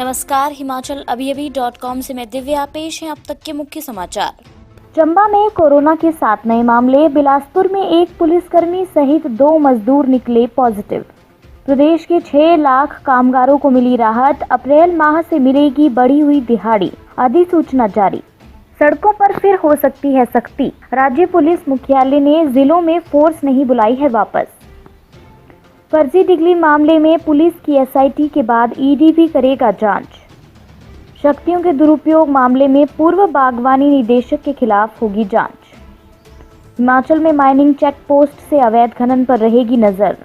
नमस्कार, हिमाचल अभी-अभी.com से मैं दिव्या। पेश है अब तक के मुख्य समाचार। चंबा में कोरोना के 7 नए मामले। बिलासपुर में एक पुलिसकर्मी सहित 2 मजदूर निकले पॉजिटिव। प्रदेश के 6 लाख कामगारों को मिली राहत। अप्रैल माह से मिलेगी बढ़ी हुई दिहाड़ी। अधिसूचना जारी। सड़कों पर फिर हो सकती है सख्ती। राज्य पुलिस मुख्यालय ने जिलों में फोर्स नहीं बुलाई है वापस। फर्जी डिग्री मामले में पुलिस की एसआईटी के बाद ईडी भी करेगा जांच। शक्तियों के दुरुपयोग मामले में पूर्व बागवानी निदेशक के खिलाफ होगी जांच। हिमाचल में माइनिंग चेक पोस्ट से अवैध खनन पर रहेगी नजर।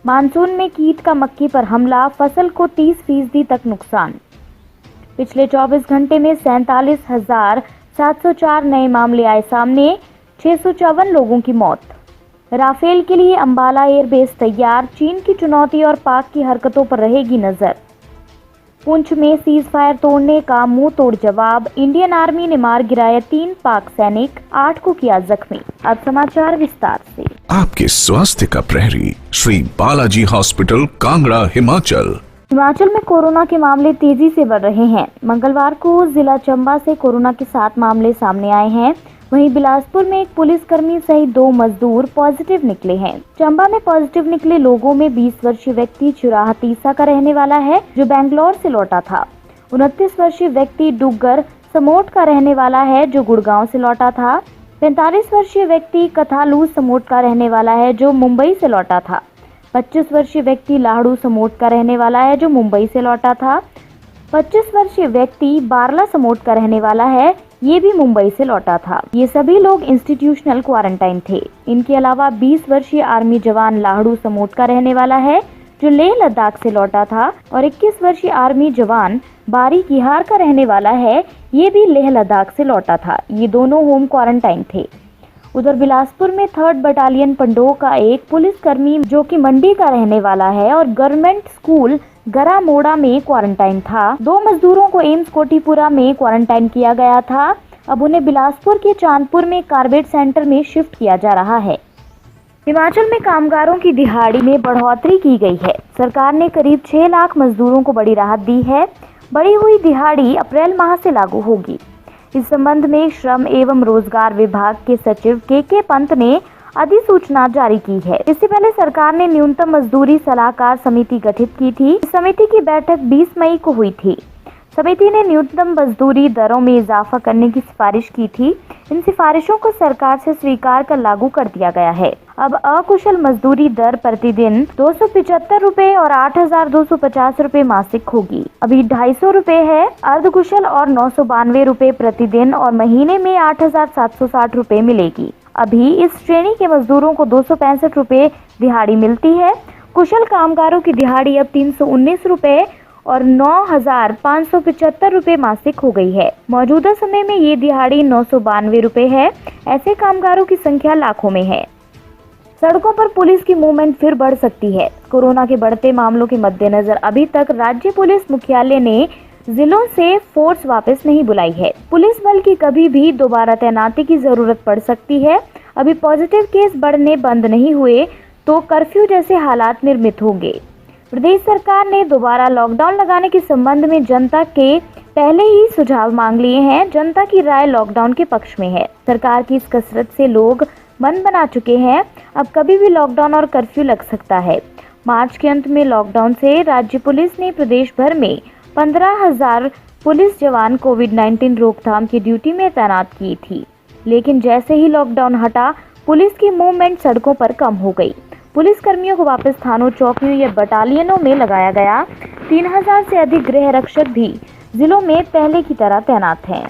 मानसून में कीट का मक्की पर हमला, फसल को 30% तक नुकसान। पिछले 24 घंटे में 47,704 नए मामले आए सामने, 654 लोगों की मौत। राफेल के लिए अंबाला एयरबेस तैयार। चीन की चुनौती और पाक की हरकतों पर रहेगी नजर। पुंछ में सीज फायर तोड़ने का मुंह तोड़ जवाब। इंडियन आर्मी ने मार गिराया 3 पाक सैनिक, 8 को किया जख्मी। अब समाचार विस्तार से। आपके स्वास्थ्य का प्रहरी श्री बालाजी हॉस्पिटल, कांगड़ा, हिमाचल। हिमाचल में कोरोना के मामले तेजी से बढ़ रहे हैं। मंगलवार को जिला चंबा से कोरोना के 7 मामले सामने आए हैं। वहीं बिलासपुर में एक पुलिसकर्मी सहित 2 मजदूर पॉजिटिव निकले हैं। चंबा में पॉजिटिव निकले लोगों में 20 वर्षीय व्यक्ति चुराह तीसा का रहने वाला है, जो बेंगलोर से लौटा था। 29 वर्षीय व्यक्ति डुग्गर समोट का रहने वाला है, जो गुड़गांव से लौटा था। 45 वर्षीय व्यक्ति कथालू समोट का रहने वाला है, जो मुंबई से लौटा था। 25 वर्षीय व्यक्ति लाहड़ू समोट का रहने वाला है, जो मुंबई से लौटा था। 25 वर्षीय व्यक्ति बारला समोट का रहने वाला है, ये भी मुंबई से लौटा था। ये सभी लोग इंस्टीट्यूशनल क्वारंटाइन थे। इनके अलावा 20 वर्षीय आर्मी जवान लाहड़ू समोट का रहने वाला है, जो लेह लद्दाख से लौटा था, और 21 वर्षीय आर्मी जवान बारी किहार का रहने वाला है, ये भी लेह लद्दाख से लौटा था। ये दोनों होम क्वारंटाइन थे। उधर बिलासपुर में 3rd बटालियन पंडोह का एक पुलिसकर्मी, जो कि मंडी का रहने वाला है और गवर्नमेंट स्कूल गरा मोड़ा में क्वारंटाइन था। 2 मजदूरों को एम्स कोटीपुरा में क्वारंटाइन किया गया था। अब उन्हें बिलासपुर के चांदपुर में कार्बेट सेंटर में शिफ्ट किया जा रहा है। हिमाचल में कामगारों की दिहाड़ी में बढ़ोतरी की गई है। सरकार ने करीब 6 लाख मजदूरों को बड़ी राहत दी है। बढ़ी हुई दिहाड़ी अप्रैल माह से लागू होगी। इस संबंध में श्रम एवं रोजगार विभाग के सचिव के पंत ने अधिसूचना जारी की है। इससे पहले सरकार ने न्यूनतम मजदूरी सलाहकार समिति गठित की थी। इस समिति की बैठक 20 मई को हुई थी। समिति ने न्यूनतम मजदूरी दरों में इजाफा करने की सिफारिश की थी। इन सिफारिशों को सरकार से स्वीकार कर लागू कर दिया गया है। अब अकुशल मजदूरी दर प्रतिदिन 275 रुपए और 8,250 रुपए मासिक होगी। अभी 250 रुपए है। अर्धकुशल और 992 रुपए प्रतिदिन और महीने में 8,760 रुपए मिलेगी। अभी इस श्रेणी के मजदूरों को 265 रुपए दिहाड़ी मिलती है। कुशल कामगारों की दिहाड़ी अब 319 रुपए और 9,575 रुपए मासिक हो गई है। मौजूदा समय में ये दिहाड़ी 992 रुपए है। ऐसे कामगारों की संख्या लाखों में है। सड़कों पर पुलिस की मूवमेंट फिर बढ़ सकती है। कोरोना के बढ़ते मामलों के मद्देनजर अभी तक राज्य पुलिस मुख्यालय ने जिलों से फोर्स वापस नहीं बुलाई है। पुलिस बल की कभी भी दोबारा तैनाती की जरूरत पड़ सकती है। अभी पॉजिटिव केस बढ़ने बंद नहीं हुए तो कर्फ्यू जैसे हालात निर्मित होंगे। प्रदेश सरकार ने दोबारा लॉकडाउन लगाने के संबंध में जनता के पहले ही सुझाव मांग लिए हैं। जनता की राय लॉकडाउन के पक्ष में है। सरकार की इस कसरत से लोग मन बना चुके हैं। अब कभी भी लॉकडाउन और कर्फ्यू लग सकता है। मार्च के अंत में लॉकडाउन से राज्य पुलिस ने प्रदेश भर में 15,000 पुलिस जवान कोविड-19 रोकथाम की ड्यूटी में तैनात की थी। लेकिन जैसे ही लॉकडाउन हटा, पुलिस की मूवमेंट सड़कों पर कम हो गई। पुलिस कर्मियों को वापस थानों, चौकियों या बटालियनों में लगाया गया। 3,000 से अधिक गृह रक्षक भी जिलों में पहले की तरह तैनात हैं।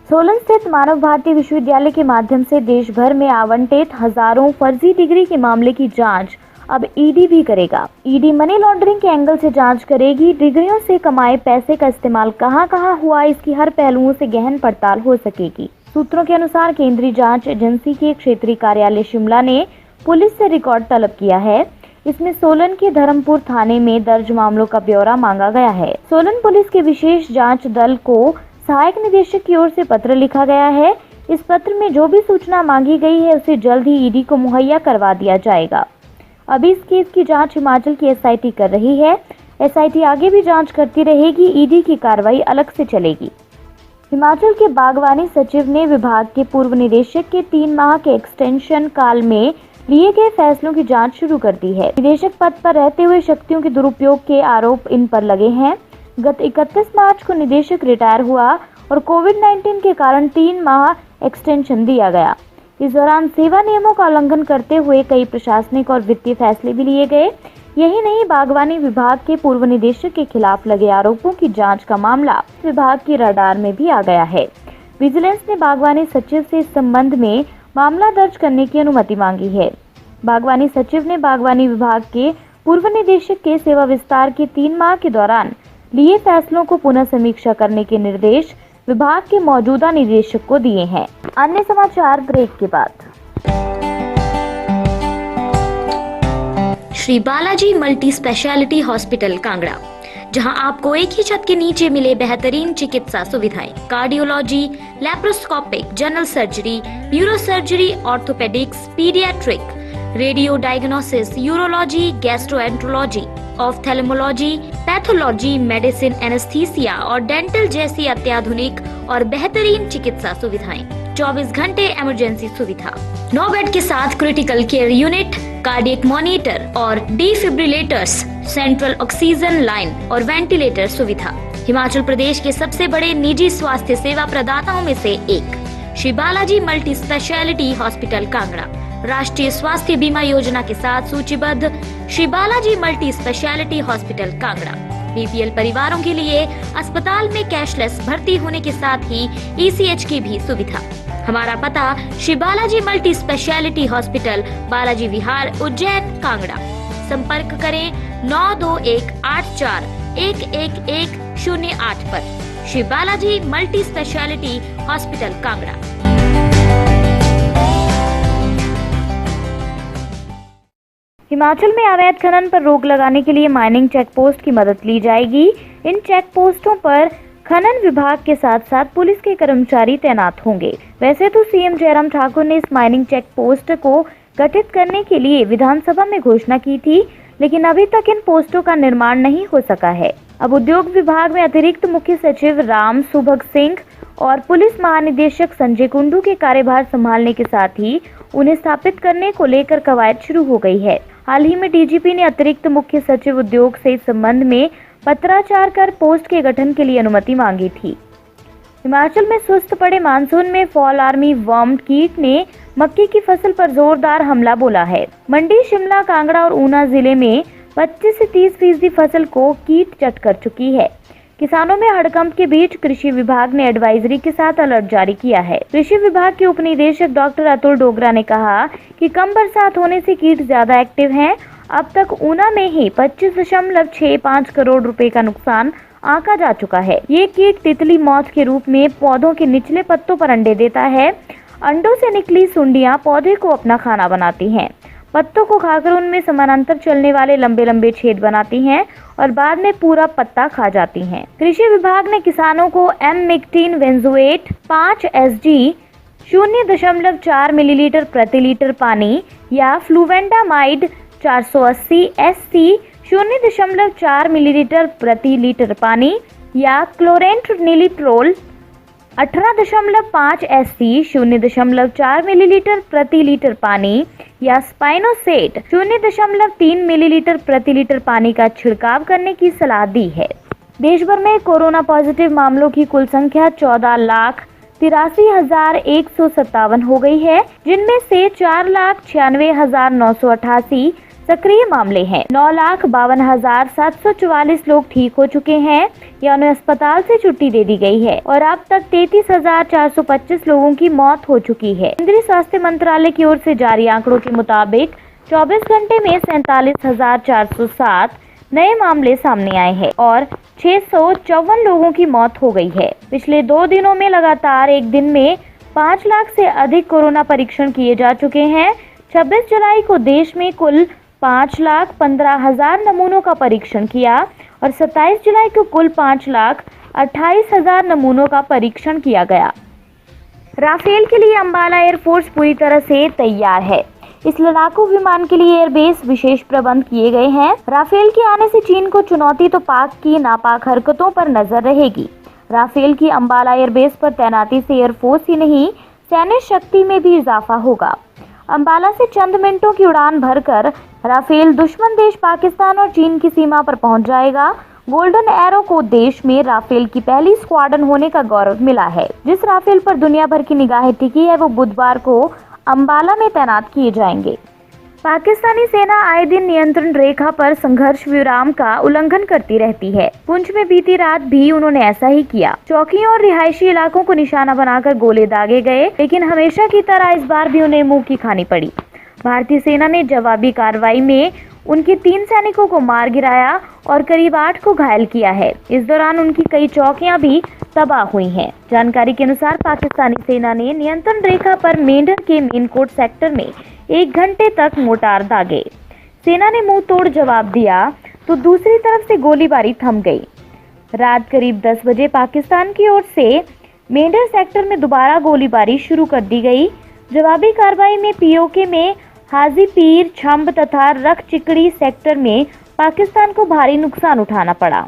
सोलन स्थित मानव भारती विश्वविद्यालय के माध्यम से देश भर में आवंटित हजारों फर्जी डिग्री के मामले की जांच अब ईडी भी करेगा। ईडी मनी लॉन्ड्रिंग के एंगल से जांच करेगी। डिग्रियों से कमाए पैसे का इस्तेमाल कहां-कहां हुआ, इसकी हर पहलुओं से गहन पड़ताल हो सकेगी। सूत्रों के अनुसार केंद्रीय जांच एजेंसी के क्षेत्रीय कार्यालय शिमला ने पुलिस से रिकॉर्ड तलब किया है। इसमें सोलन के धर्मपुर थाने में दर्ज मामलों का ब्यौरा मांगा गया है। सोलन पुलिस के विशेष जांच दल को सहायक निदेशक की ओर से पत्र लिखा गया है। इस पत्र में जो भी सूचना मांगी गई है उसे जल्द ही ईडी को मुहैया करवा दिया जाएगा। अभी इस केस की जांच हिमाचल की एसआईटी कर रही है। एसआईटी आगे भी जांच करती रहेगी, ईडी की कार्रवाई अलग से चलेगी। हिमाचल के बागवानी सचिव ने विभाग के पूर्व निदेशक के 3 माह के एक्सटेंशन काल में लिए गए फैसलों की जांच शुरू कर दी है। निदेशक पद पर रहते हुए शक्तियों के दुरुपयोग के आरोप इन पर लगे हैं। गत 31 मार्च को निदेशक रिटायर हुआ और कोविड-19 के कारण 3 माह एक्सटेंशन दिया गया। इस दौरान सेवा नियमों का उल्लंघन करते हुए कई प्रशासनिक और वित्तीय फैसले भी लिए गए। यही नहीं, बागवानी विभाग के पूर्व निदेशक के खिलाफ लगे आरोपों की जांच का मामला विभाग की रडार में भी आ गया है। विजिलेंस ने बागवानी सचिव से इस संबंध में मामला दर्ज करने की अनुमति मांगी है। बागवानी सचिव ने बागवानी विभाग के पूर्व निदेशक के सेवा विस्तार के 3 माह के दौरान लिए फैसलों को पुनः समीक्षा करने के निर्देश विभाग के मौजूदा निदेशक को दिए हैं। अन्य समाचार ब्रेक के बाद। Shri Balaji multi speciality hospital Kangra, जहां आपको एक ही छत के नीचे मिले बेहतरीन चिकित्सा सुविधाएं, cardiology, laparoscopic, general surgery, neuro surgery, orthopaedics, paediatric, radio diagnosis, urology, gastroenterology, ophthalmology, pathology, medicine, anaesthesia और डेंटल जैसी अत्याधुनिक और बेहतरीन चिकित्सा सुविधाएं, 24 घंटे इमरजेंसी सुविधा, 9 बेड के साथ critical care unit, cardiac monitor और डिफिब्रिलेटर्स, सेंट्रल ऑक्सीजन लाइन और वेंटिलेटर सुविधा। हिमाचल प्रदेश के सबसे बड़े निजी स्वास्थ्य सेवा प्रदाताओं में से एक Shri Balaji multi speciality hospital Kangra राष्ट्रीय स्वास्थ्य बीमा योजना के साथ सूचीबद्ध Shri Balaji multi speciality hospital Kangra BPL परिवारों के लिए अस्पताल में कैशलेस भर्ती होने के साथ ही ईसीएच की भी सुविधा। हमारा पता Shri Balaji multi speciality hospital, Balaji Vihar, Ujjain, Kangra. संपर्क करें 9218411108 पर। Shri Balaji multi speciality hospital Kangra. Himachal में अवैध खनन पर रोक लगाने के लिए माइनिंग चेक पोस्ट की मदद ली जाएगी। इन चेक पोस्टों पर खनन विभाग के साथ साथ पुलिस के कर्मचारी तैनात होंगे। वैसे तो सीएम जयराम ठाकुर ने इस माइनिंग चेक पोस्ट को गठित करने के लिए विधानसभा में घोषणा की थी, लेकिन अभी तक इन पोस्टों का निर्माण नहीं हो सका है। अब उद्योग विभाग में अतिरिक्त मुख्य सचिव राम सुभग सिंह और पुलिस महानिदेशक संजय कुंडू के कार्यभार संभालने के साथ ही उन्हें स्थापित करने को लेकर कवायद शुरू हो गई है। हाल ही में डीजीपी ने अतिरिक्त मुख्य सचिव उद्योग से इस संबंध में पत्राचार कर पोस्ट के गठन के लिए अनुमति मांगी थी। हिमाचल में सुस्त पड़े मानसून में फॉल आर्मी वर्म कीट ने मक्की की फसल पर जोरदार हमला बोला है। मंडी, शिमला, कांगड़ा और ऊना जिले में 25 से 30% फसल को कीट चट कर चुकी है। किसानों में हड़कंप के बीच कृषि विभाग ने एडवाइजरी के साथ अलर्ट जारी किया है। कृषि विभाग के उप निदेशक डॉक्टर अतुल डोगरा ने कहा कि कम बरसात होने से कीट ज्यादा एक्टिव हैं। अब तक ऊना में ही 25.65 करोड़ रुपए का नुकसान आंका जा चुका है। ये कीट तितली मौत के रूप में पौधों के निचले पत्तों पर अंडे देता है। अंडों से निकली सुंडियां पौधे को अपना खाना बनाती हैं। पत्तों को खाकर उनमें समानांतर चलने वाले लंबे लंबे छेद बनाती हैं और बाद में पूरा पत्ता खा जाती हैं। कृषि विभाग ने किसानों को एम-मिक्टीन बेंजोएट 5 SG 0.4 मिलीलीटर प्रति लीटर पानी या फ्लूवेंडामाइड 480 SC 0.4 मिलीलीटर प्रति लीटर पानी या क्लोरेंट्रनिलिप्रोल 18.5 SC 0.4 मिलीलीटर प्रति लीटर पानी या स्पाइनोसेट 0.3 मिलीलीटर प्रति लीटर पानी का छिड़काव करने की सलाह दी है। देश भर में कोरोना पॉजिटिव मामलों की कुल संख्या 14,83,157 हो गई है, जिनमें से 4,96,988 सक्रिय मामले हैं। 9,52,744 लोग ठीक हो चुके हैं या उन्हें अस्पताल से छुट्टी दे दी गई है और अब तक 33,425 लोगों की मौत हो चुकी है। केंद्रीय स्वास्थ्य मंत्रालय की ओर से जारी आंकड़ों के मुताबिक 24 घंटे में 47,407 नए मामले सामने आए हैं और 654 लोगों की मौत हो गई है। पिछले 2 दिनों में लगातार एक दिन में 5 लाख से अधिक कोरोना परीक्षण किए जा चुके हैं। 26 जुलाई को देश में कुल 5,15,000 नमूनों का परीक्षण किया और 27 जुलाई को कुल 5,28,000 नमूनों का परीक्षण किया गया। राफेल के लिए अंबाला एयरफोर्स पूरी तरह से तैयार है। इस लड़ाकू विमान के लिए एयरबेस विशेष प्रबंध किए गए हैं। राफेल के आने से चीन को चुनौती तो पाक की नापाक हरकतों पर नजर रहेगी। राफेल की अंबाला एयरबेस पर तैनाती से एयरफोर्स ही नहीं, सैन्य शक्ति में भी इजाफा होगा। अंबाला से चंद मिनटों की उड़ान भरकर राफेल दुश्मन देश पाकिस्तान और चीन की सीमा पर पहुंच जाएगा। गोल्डन एरो को देश में राफेल की पहली स्क्वाड्रन होने का गौरव मिला है। जिस राफेल पर दुनिया भर की निगाहें टिकी है, वो बुधवार को अंबाला में तैनात किए जाएंगे। पाकिस्तानी सेना आए दिन नियंत्रण रेखा पर संघर्ष विराम का उल्लंघन करती रहती है। पुंछ में बीती रात भी उन्होंने ऐसा ही किया। चौकियों और रिहायशी इलाकों को निशाना बनाकर गोले दागे गए, लेकिन हमेशा की तरह इस बार भी उन्हें मुंह की खानी पड़ी। भारतीय सेना ने जवाबी कार्रवाई में उनके 3 सैनिकों को मार गिराया और करीब 8 को घायल किया है। इस दौरान उनकी कई चौकियां भी तबाह हुई हैं। जानकारी के अनुसार पाकिस्तानी सेना ने नियंत्रण रेखा पर मेंढर के मेनकोट सेक्टर में 1 घंटे तक मोर्टार दागे। सेना ने मुंह तोड़ जवाब दिया तो दूसरी तरफ से गोलीबारी थम गई। रात करीब 10 बजे पाकिस्तान की ओर से मेंढर सेक्टर में दोबारा गोलीबारी शुरू कर दी गई। जवाबी कार्रवाई में पीओके में हाजी पीर, छंब तथा रख चिकड़ी सेक्टर में पाकिस्तान को भारी नुकसान उठाना पड़ा।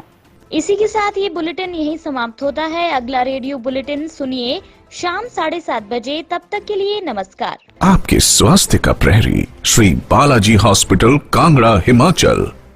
इसी के साथ ये बुलेटिन यहीं समाप्त होता है। अगला रेडियो बुलेटिन सुनिए शाम 7:30 बजे। तब तक के लिए नमस्कार। आपके स्वास्थ्य का प्रहरी श्री बालाजी हॉस्पिटल, कांगड़ा, हिमाचल।